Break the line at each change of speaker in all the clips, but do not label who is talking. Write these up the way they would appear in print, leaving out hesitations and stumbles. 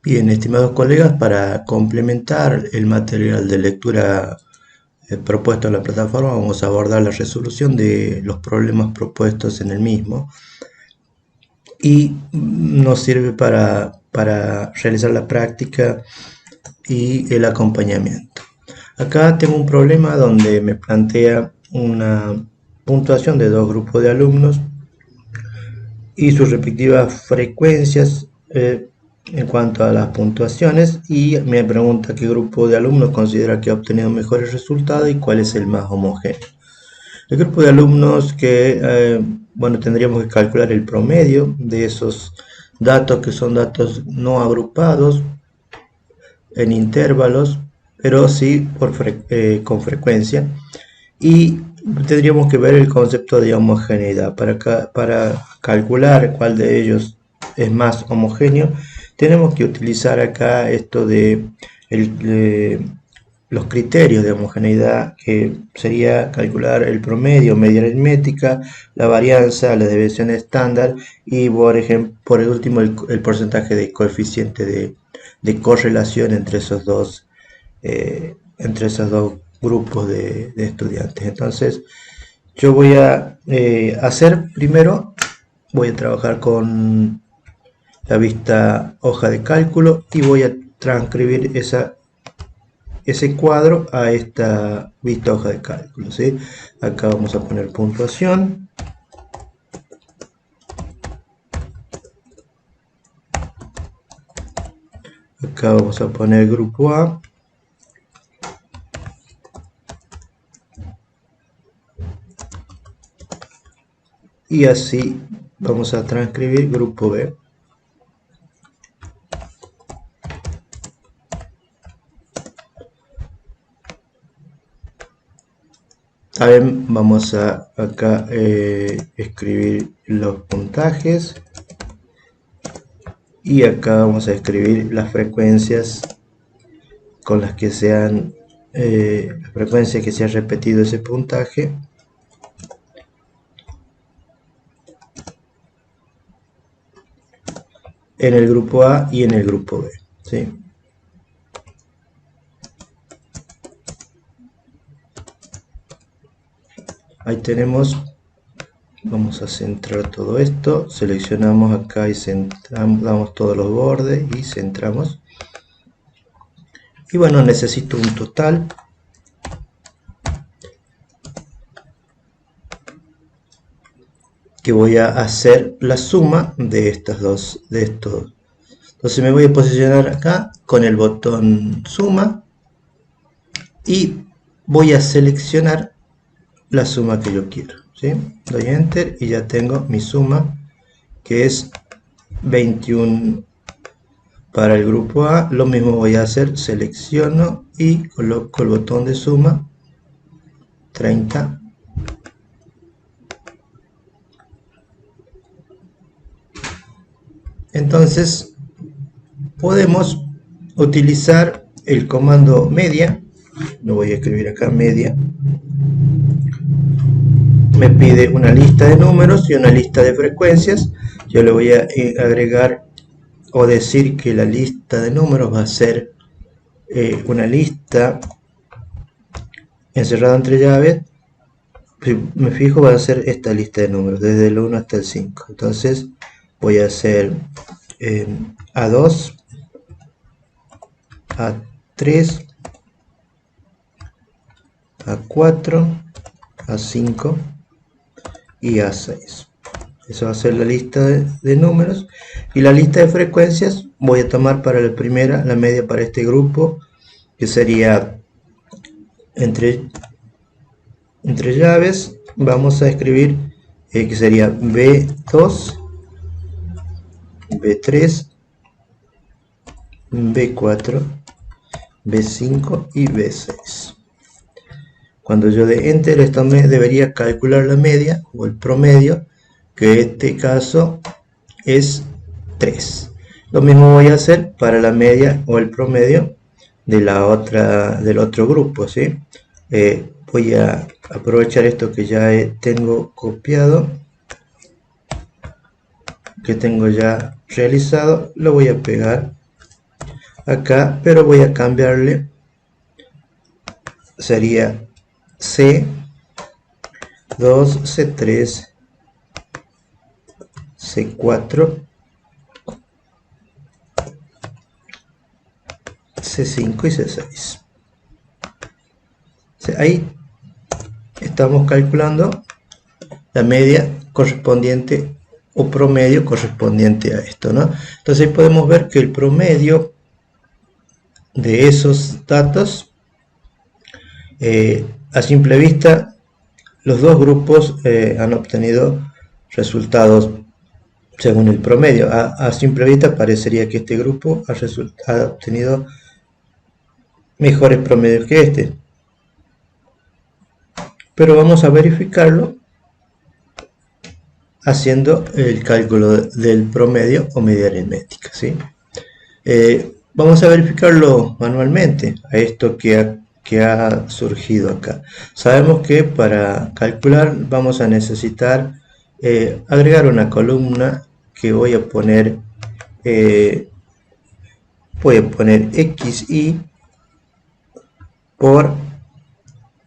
Bien, estimados colegas, para complementar el material de lectura propuesto en la plataforma, vamos a abordar la resolución de los problemas propuestos en el mismo y nos sirve para realizar la práctica y el acompañamiento. Acá tengo un problema donde me plantea una puntuación de dos grupos de alumnos y sus respectivas frecuencias en cuanto a las puntuaciones, y me pregunta qué grupo de alumnos considera que ha obtenido mejores resultados y cuál es el más homogéneo. El grupo de alumnos que, bueno, tendríamos que calcular el promedio de esos datos, que son datos no agrupados en intervalos, pero sí con frecuencia, y tendríamos que ver el concepto de homogeneidad. Para calcular cuál de ellos es más homogéneo, tenemos que utilizar acá esto de los criterios de homogeneidad, que sería calcular el promedio, media aritmética, la varianza, la desviación estándar y, por ejemplo, por el último, el porcentaje de coeficiente de correlación entre esos dos grupos de estudiantes. Entonces, yo voy a hacer primero, voy a trabajar con la vista hoja de cálculo y voy a transcribir ese cuadro a esta vista hoja de cálculo, ¿sí? Acá vamos a poner puntuación. Acá vamos a poner grupo A. Y así vamos a transcribir grupo B. También vamos a acá escribir los puntajes y acá vamos a escribir las frecuencias con las que sean la frecuencia que se ha repetido ese puntaje en el grupo A y en el grupo B, ¿sí? Ahí tenemos. Vamos a centrar todo esto, seleccionamos acá y centramos, damos todos los bordes y centramos. Y bueno, necesito un total. Que voy a hacer la suma de estos dos. Entonces me voy a posicionar acá con el botón suma y voy a seleccionar la suma que yo quiero, ¿sí? Doy enter y ya tengo mi suma, que es 21 para el grupo A. Lo mismo voy a hacer, selecciono y coloco el botón de suma 30. Entonces podemos utilizar el comando media. Lo voy a escribir acá, media. Me pide una lista de números y una lista de frecuencias. Yo le voy a agregar o decir que la lista de números va a ser una lista encerrada entre llaves. Si me fijo, va a ser esta lista de números desde el 1 hasta el 5. Entonces voy a hacer A2, A3, A4, A5 y A6. Eso va a ser la lista de números. Y la lista de frecuencias voy a tomar para la primera, la media para este grupo, que sería entre llaves. Vamos a escribir que sería B2, B3, B4, B5 y B6. Cuando yo dé enter, esto me debería calcular la media o el promedio, que en este caso es 3. Lo mismo voy a hacer para la media o el promedio de del otro grupo, ¿sí? Voy a aprovechar esto que ya tengo copiado, que tengo ya realizado, lo voy a pegar acá, pero voy a cambiarle, sería C2, C3, C4, C5 y C6. Ahí estamos calculando la media correspondiente o promedio correspondiente a esto, ¿no? Entonces podemos ver que el promedio de esos datos, a simple vista, los dos grupos han obtenido resultados según el promedio. A simple vista parecería que este grupo ha obtenido mejores promedios que este, pero vamos a verificarlo haciendo el cálculo del promedio o media aritmética, ¿sí? Vamos a verificarlo manualmente a esto que ha surgido acá. Sabemos que para calcular vamos a necesitar agregar una columna que voy a poner XI por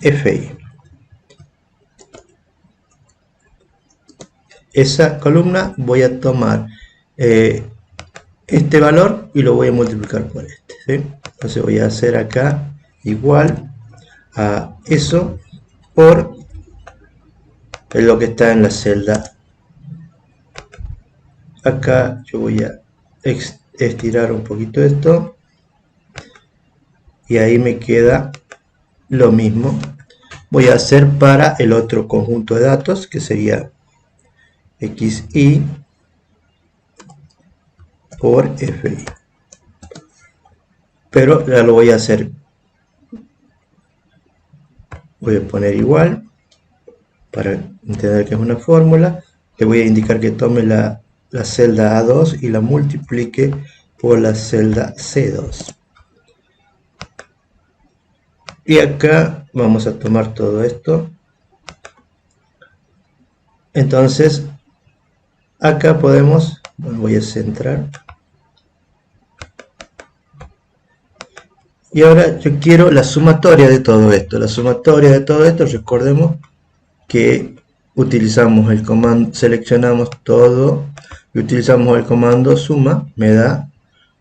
FI. Esa columna voy a tomar este valor y lo voy a multiplicar por este, ¿sí? Entonces voy a hacer acá igual a eso por lo que está en la celda. Acá yo voy a estirar un poquito esto y ahí me queda lo mismo. Voy a hacer para el otro conjunto de datos que sería XI por FI, pero ya lo voy a hacer, voy a poner igual para entender que es una fórmula. Le voy a indicar que tome la celda A2 y la multiplique por la celda C2, y acá vamos a tomar todo esto. Entonces acá podemos, bueno, voy a centrar, y ahora yo quiero la sumatoria de todo esto. La sumatoria de todo esto, recordemos que utilizamos el comando, seleccionamos todo y utilizamos el comando suma, me da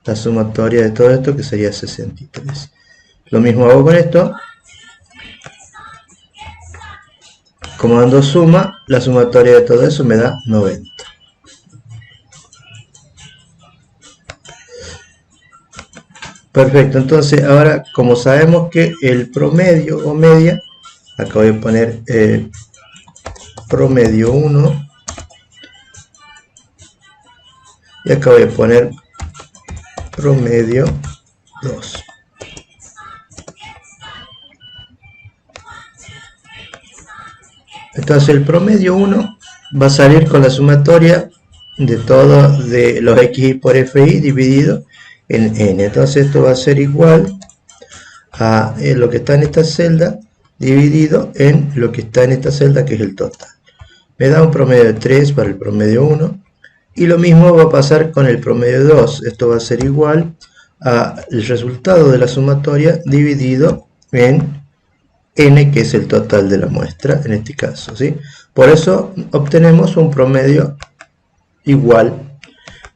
la sumatoria de todo esto, que sería 63. Lo mismo hago con esto, comando suma, la sumatoria de todo eso me da 90. Perfecto, entonces ahora como sabemos que el promedio o media, acá voy a poner promedio 1 y acá voy a poner promedio 2. Entonces el promedio 1 va a salir con la sumatoria de todos de los XI por FI dividido en N. Entonces esto va a ser igual a lo que está en esta celda dividido en lo que está en esta celda, que es el total. Me da un promedio de 3 para el promedio 1, y lo mismo va a pasar con el promedio 2. Esto va a ser igual al resultado de la sumatoria dividido en N, que es el total de la muestra en este caso, ¿sí? Por eso obtenemos un promedio igual.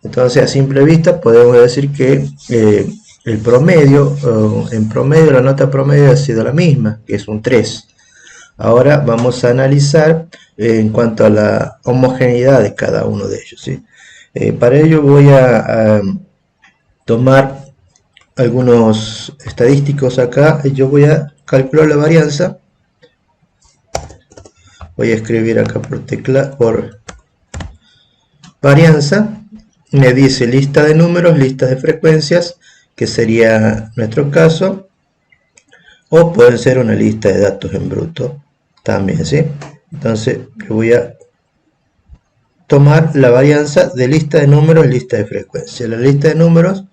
Entonces a simple vista podemos decir que el promedio, en promedio la nota promedio ha sido la misma, que es un 3. Ahora vamos a analizar en cuanto a la homogeneidad de cada uno de ellos, ¿sí? Para ello voy a tomar algunos estadísticos acá. Yo voy a calcular la varianza. Voy a escribir acá por varianza. Me dice lista de números, lista de frecuencias, que sería nuestro caso, o puede ser una lista de datos en bruto también, ¿sí? Entonces yo voy a tomar la varianza de lista de números, lista de frecuencia. La lista de números,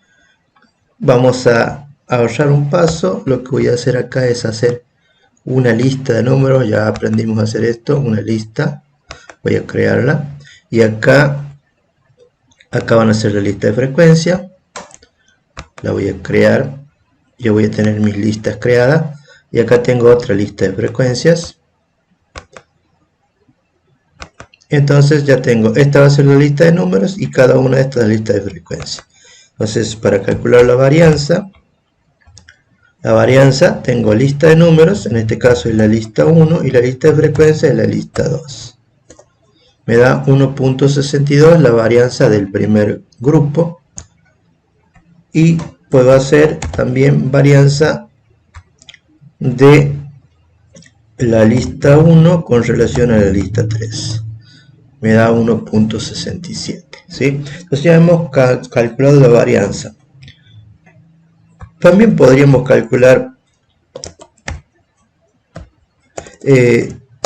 vamos a ahorrar un paso. Lo que voy a hacer acá es hacer una lista de números. Ya aprendimos a hacer esto, una lista. Voy a crearla, y acá van a ser la lista de frecuencia. la voy a crear. Yo voy a tener mis listas creadas y acá tengo otra lista de frecuencias. Entonces ya tengo, esta va a ser la lista de números y cada una de estas listas de frecuencias. Entonces, para calcular la varianza tengo lista de números, en este caso es la lista 1, y la lista de frecuencia es la lista 2. Me da 1.62 la varianza del primer grupo, y puedo hacer también varianza de la lista 1 con relación a la lista 3. Me da 1.67, ¿sí? Entonces ya hemos calculado la varianza. También podríamos calcular,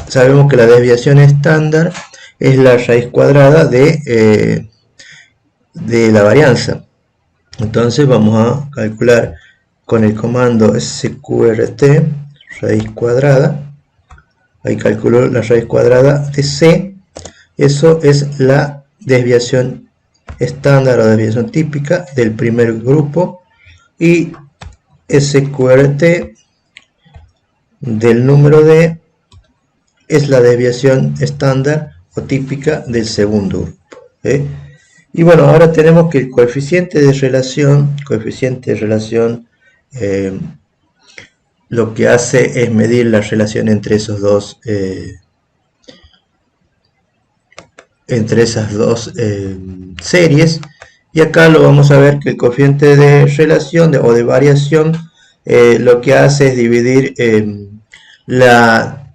sabemos que la desviación estándar es la raíz cuadrada de la varianza. Entonces vamos a calcular con el comando sqrt raíz cuadrada. Ahí calculo la raíz cuadrada de c. Eso es la desviación estándar o desviación típica del primer grupo, y sqrt del número d es la desviación estándar o típica del segundo grupo. Y bueno, ahora tenemos que el coeficiente de relación, lo que hace es medir la relación entre esos dos entre esas dos series, y acá lo vamos a ver que el coeficiente de relación o de variación lo que hace es dividir la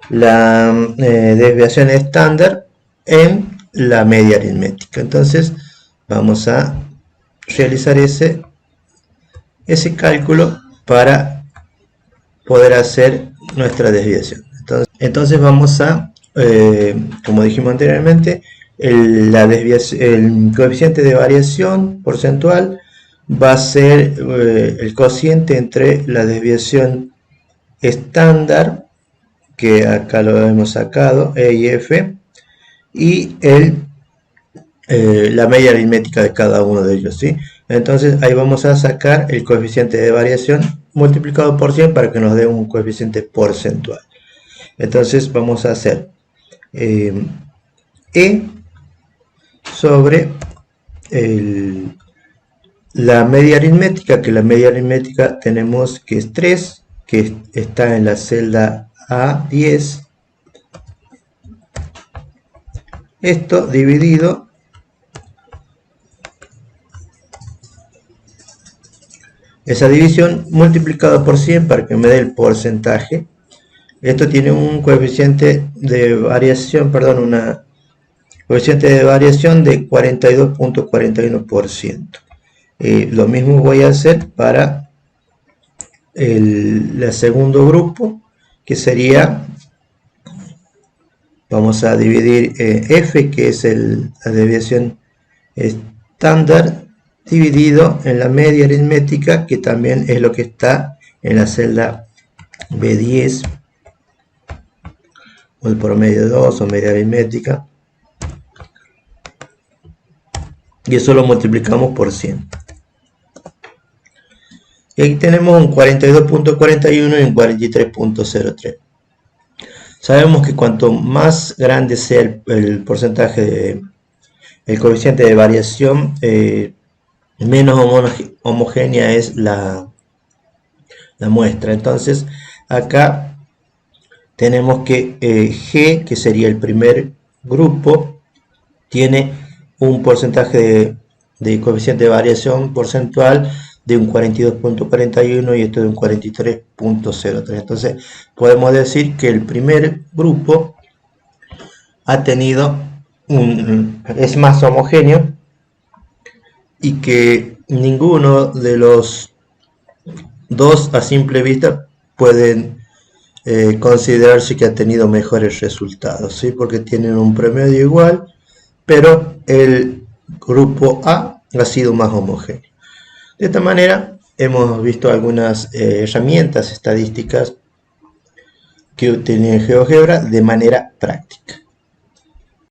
desviación estándar en la media aritmética. Entonces vamos a realizar ese cálculo para poder hacer nuestra desviación. Entonces vamos a como dijimos anteriormente, el coeficiente de variación porcentual va a ser el cociente entre la desviación estándar, que acá lo hemos sacado, E y F, y la media aritmética de cada uno de ellos, ¿sí? Entonces ahí vamos a sacar el coeficiente de variación multiplicado por 100 para que nos dé un coeficiente porcentual. Entonces vamos a hacer E sobre la media aritmética, que la media aritmética tenemos que es 3, que está en la celda A10. Esto dividido esa división multiplicado por 100 para que me dé el porcentaje. Esto tiene un coeficiente de variación, coeficiente de variación de 42.41%. Lo mismo voy a hacer para el segundo grupo, que sería, vamos a dividir F, que es la desviación estándar, dividido en la media aritmética, que también es lo que está en la celda B10, o el promedio de 2 o media aritmética, y eso lo multiplicamos por 100. Y aquí tenemos un 42.41 y un 43.03. Sabemos que cuanto más grande sea el porcentaje, el coeficiente de variación, menos homogénea es la muestra. Entonces acá tenemos que G, que sería el primer grupo, tiene un porcentaje de coeficiente de variación porcentual de un 42.41 y esto de un 43.03. Entonces podemos decir que el primer grupo ha tenido es más homogéneo, y que ninguno de los dos a simple vista pueden considerarse que ha tenido mejores resultados, ¿sí? Porque tienen un promedio igual, pero el grupo A ha sido más homogéneo. De esta manera hemos visto algunas herramientas estadísticas que utilizan GeoGebra de manera práctica.